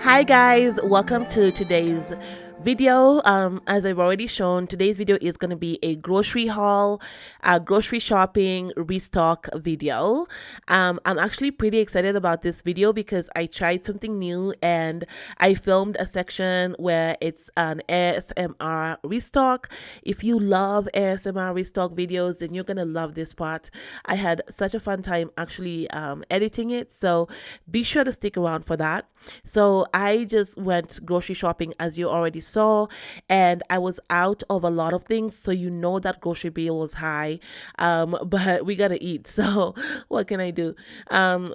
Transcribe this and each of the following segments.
Hi guys, welcome to today's video. As I've already shown, today's video is going to be a grocery haul, a grocery shopping restock video. I'm actually pretty excited about this video because I tried something new and I filmed a section where it's an ASMR restock. If you love ASMR restock videos, then you're going to love this part. I had such a fun time actually editing it, so be sure to stick around for that. So I just went grocery shopping, as you already saw, and I was out of a lot of things, so you know that grocery bill was high, but we gotta eat, so what can I do?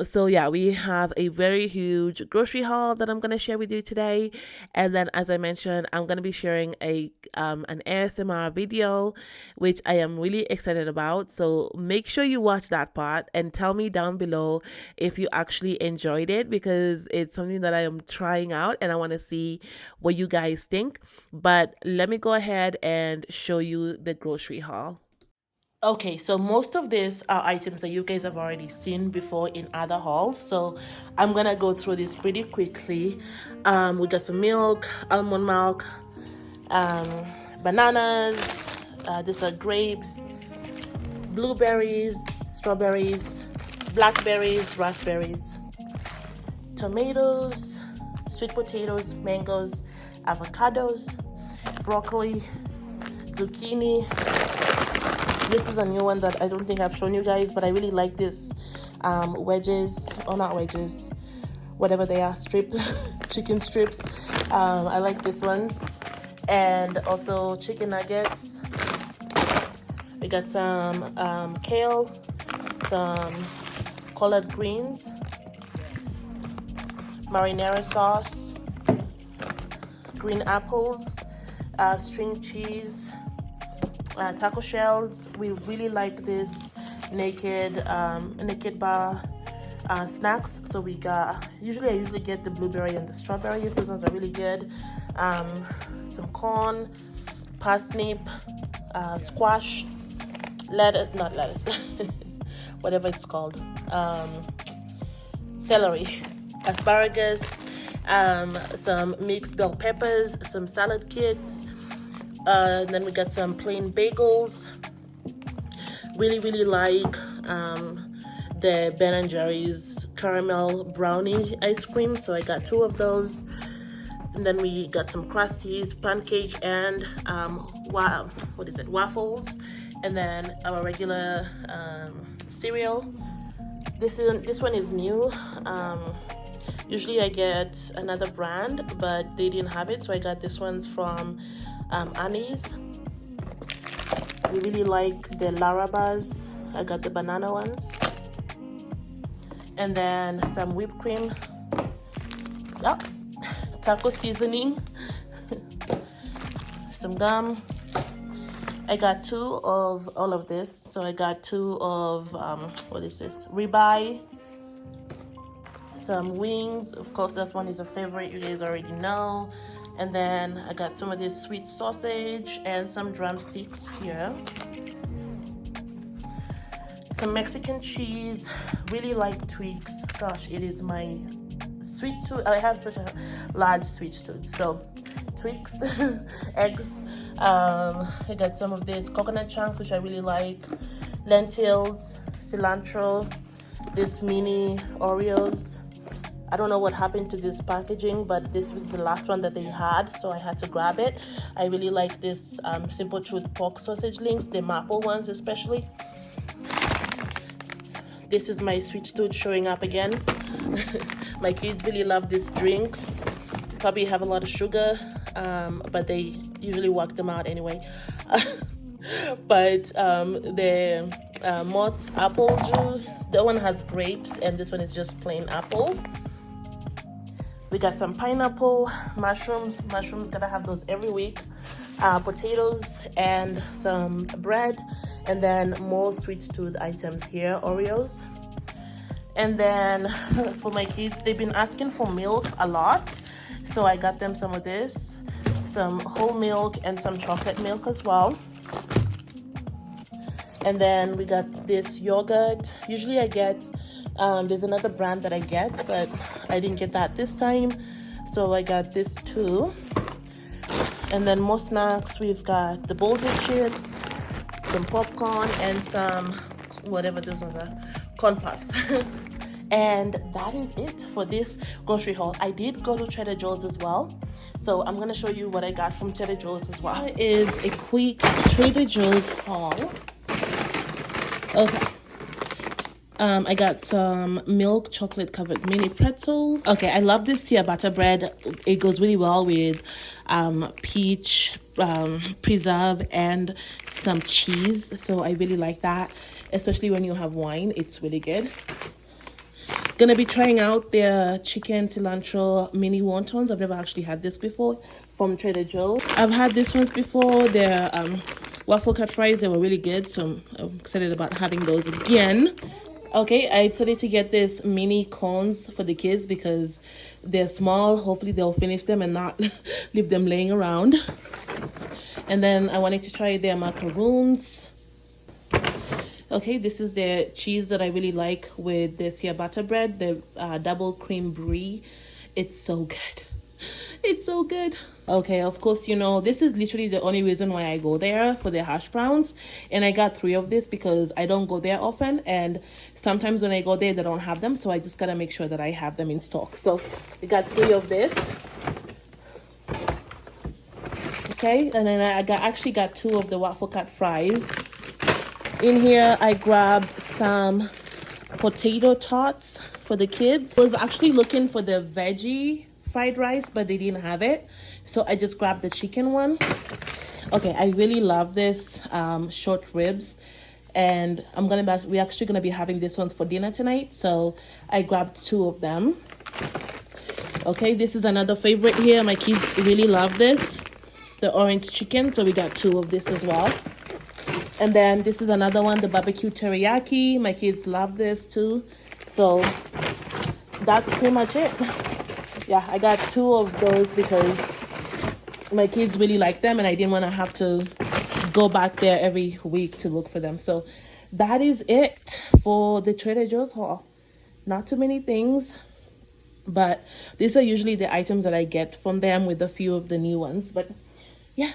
So yeah, we have a very huge grocery haul that I'm gonna share with you today, and then as I mentioned, I'm gonna be sharing an ASMR video, which I am really excited about. So make sure you watch that part and tell me down below if you actually enjoyed it, because it's something that I am trying out and I want to see what you guys think. But let me go ahead and show you the grocery haul. Okay, so most of these are items that you guys have already seen before in other hauls, so I'm gonna go through this pretty quickly. We got some milk, almond milk, um, bananas, these are grapes, blueberries, strawberries, blackberries, raspberries, tomatoes, sweet potatoes, mangoes, avocados, broccoli, zucchini. This is a new one that I don't think I've shown you guys, but I really like this wedges, or not wedges, whatever they are, chicken strips. I like these ones. And also chicken nuggets. We got some kale, some collard greens, marinara sauce, green apples, string cheese, taco shells. We really like this naked bar snacks, so we got, I usually get the blueberry and the strawberries. These ones are really good. Some corn, parsnip, squash, not lettuce, whatever it's called, celery, asparagus, some mixed bell peppers, some salad kits, and then we got some plain bagels. Really like the Ben & Jerry's caramel brownie ice cream, so I got 2 of those. And then we got some Krusties, pancake, and waffles, and then our regular cereal. This one is new. Usually I get another brand, but they didn't have it, so I got this one's from Annie's. We really like the Larabas. I got the banana ones. And then some whipped cream. Yep. Taco seasoning. Some gum. I got 2 of all of this. So I got 2 of, what is this? Ribeye. Some wings. Of course, that one is a favorite. You guys already know. And then I got some of this sweet sausage and some drumsticks here. Some Mexican cheese. Really like Twix. Gosh, it is my sweet tooth. I have such a large sweet tooth. So Twix, eggs. I got some of this coconut chunks, which I really like. Lentils, cilantro, this mini Oreos. I don't know what happened to this packaging, but this was the last one that they had, so I had to grab it. I really like this Simple Truth pork sausage links, the maple ones especially. This is my sweet tooth showing up again. My kids really love these drinks. Probably have a lot of sugar, but they usually work them out anyway. But the Mott's apple juice, that one has grapes, and this one is just plain apple. We got some pineapple, mushrooms, gotta have those every week, potatoes, and some bread, and then more sweet tooth items here, Oreos. And then for my kids, they've been asking for milk a lot, so I got them some of this, some whole milk and some chocolate milk as well. And then we got this yogurt. Usually I get, there's another brand that I get, but I didn't get that this time. So I got this too. And then more snacks, we've got the boulder chips, some popcorn, and some whatever those ones are, corn puffs. And that is it for this grocery haul. I did go to Trader Joe's as well, so I'm gonna show you what I got from Trader Joe's as well. It is a quick Trader Joe's haul. Okay. I got some milk chocolate covered mini pretzels. Okay, I love this ciabatta bread. It goes really well with peach preserve and some cheese. So I really like that, especially when you have wine. It's really good. Gonna be trying out their chicken cilantro mini wontons. I've never actually had this before from Trader Joe's. I've had these ones before. They're waffle cut fries. They were really good, so I'm excited about having those again. Okay, I decided to get this mini cones for the kids because they're small. Hopefully they'll finish them and not leave them laying around. And then I wanted to try their macaroons. Okay, this is the cheese that I really like with the ciabatta bread, the double cream brie. It's so good. It's so good. Okay, of course, you know, this is literally the only reason why I go there, for the hash browns. And I got 3 of this because I don't go there often. And sometimes when I go there, they don't have them. So I just gotta make sure that I have them in stock. So we got 3 of this. Okay, and then I actually got 2 of the waffle cut fries. In here, I grabbed some potato tots for the kids. I was actually looking for the veggie fried rice, but they didn't have it. So I just grabbed the chicken one. Okay, I really love this short ribs. And we're actually gonna be having this ones for dinner tonight. So I grabbed 2 of them. Okay, this is another favorite here. My kids really love this, the orange chicken. So we got 2 of this as well. And then this is another one, the barbecue teriyaki. My kids love this too. So that's pretty much it. Yeah, I got 2 of those because my kids really like them and I didn't want to have to go back there every week to look for them. So that is it for the Trader Joe's haul. Not too many things, but these are usually the items that I get from them with a few of the new ones. But yeah.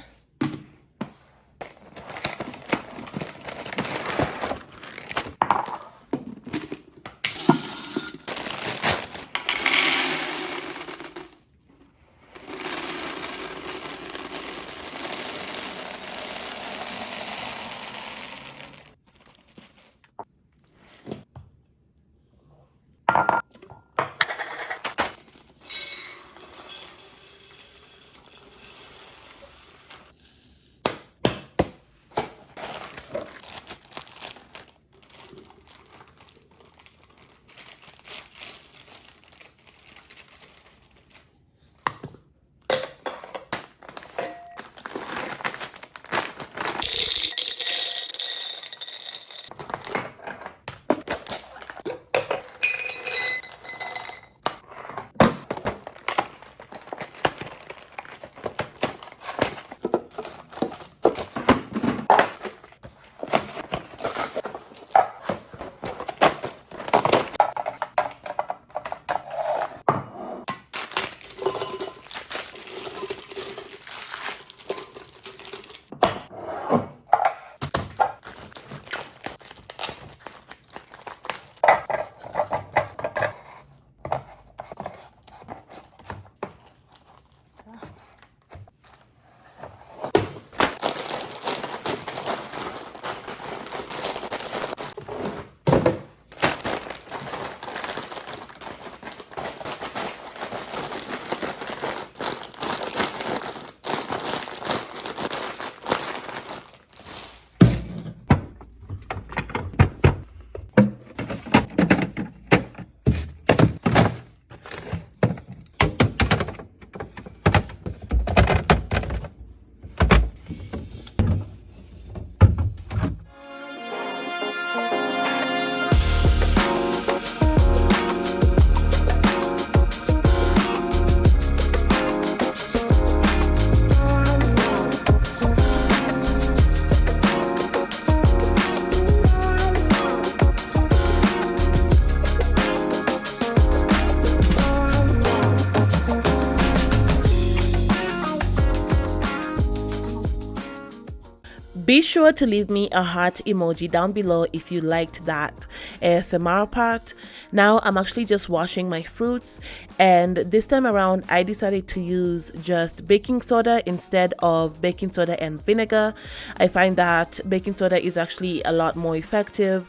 Be sure to leave me a heart emoji down below if you liked that ASMR part. Now I'm actually just washing my fruits, and this time around I decided to use just baking soda instead of baking soda and vinegar. I find that baking soda is actually a lot more effective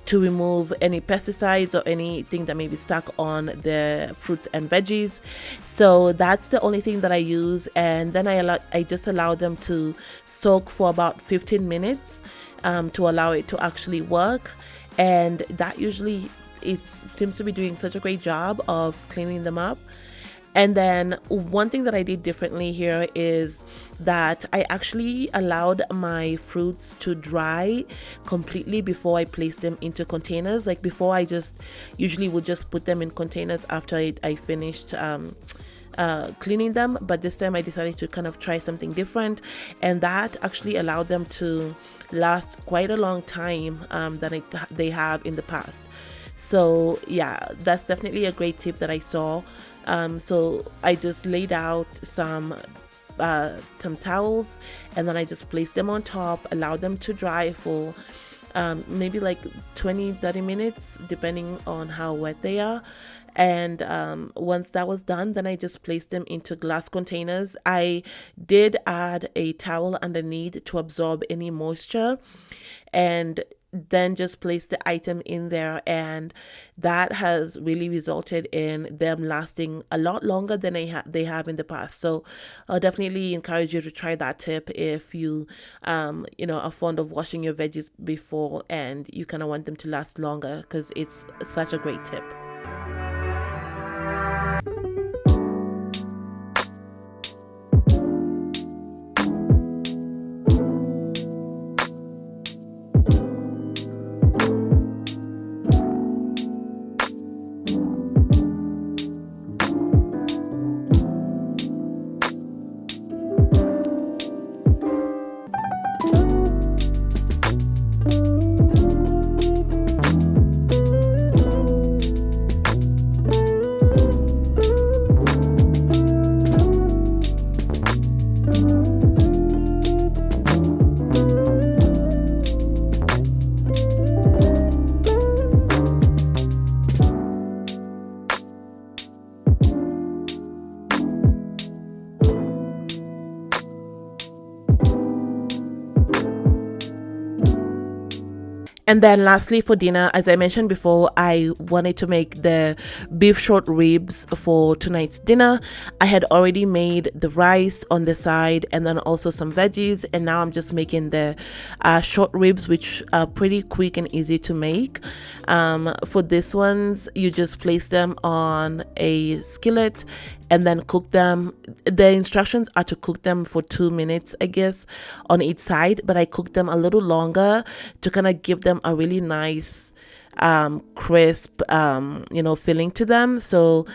to remove any pesticides or anything that may be stuck on the fruits and veggies. So that's the only thing that I use, and then I just allow them to soak for about 15 minutes to allow it to actually work, and that usually it seems to be doing such a great job of cleaning them up. And then one thing that I did differently here is that I actually allowed my fruits to dry completely before I placed them into containers. Like before, I just usually would just put them in containers after I finished cleaning them, but this time I decided to kind of try something different, and that actually allowed them to last quite a long time than they have in the past. So yeah, that's definitely a great tip that I saw. So I just laid out some towels, and then I just placed them on top, allowed them to dry for maybe like 20-30 minutes depending on how wet they are. And once that was done, then I just placed them into glass containers. I did add a towel underneath to absorb any moisture, and then just place the item in there, and that has really resulted in them lasting a lot longer than they have in the past. So I'll definitely encourage you to try that tip if you are fond of washing your veggies before and you kind of want them to last longer, because it's such a great tip. And then lastly for dinner, as I mentioned before, I wanted to make the beef short ribs for tonight's dinner. I had already made the rice on the side and then also some veggies, and now I'm just making the short ribs, which are pretty quick and easy to make. For this ones, you just place them on a skillet and then cook them. The instructions are to cook them for 2 minutes, I guess, on each side, but I cooked them a little longer to kind of give them a really nice crisp filling to them. So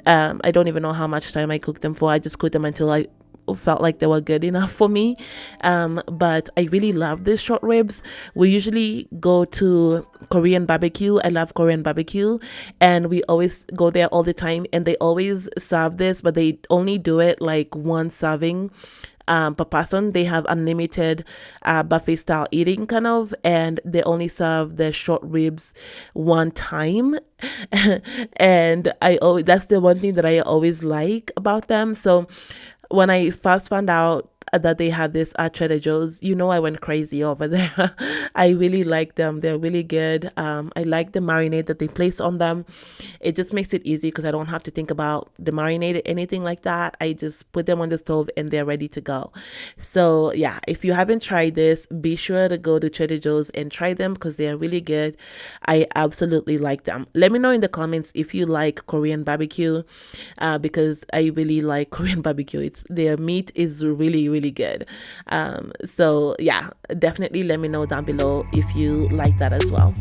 I don't even know how much time I cooked them for. I just cooked them until I felt like they were good enough for me. But I really love these short ribs. We usually go to Korean barbecue. I love Korean barbecue, and we always go there all the time, and they always serve this, but they only do it like one serving per person. They have unlimited buffet style eating kind of, and they only serve the short ribs one time. And that's the one thing that I always like about them. So when I first found out that they had this at Trader Joe's, I went crazy over there. I really like them. They're really good. I like the marinade that they place on them. It just makes it easy because I don't have to think about the marinade or anything like that. I just put them on the stove and they're ready to go. So yeah, if you haven't tried this, be sure to go to Trader Joe's and try them because they are really good. I absolutely like them. Let me know in the comments if you like Korean barbecue, because I really like Korean barbecue. Their meat is really, really good. So yeah, definitely let me know down below if you like that as well.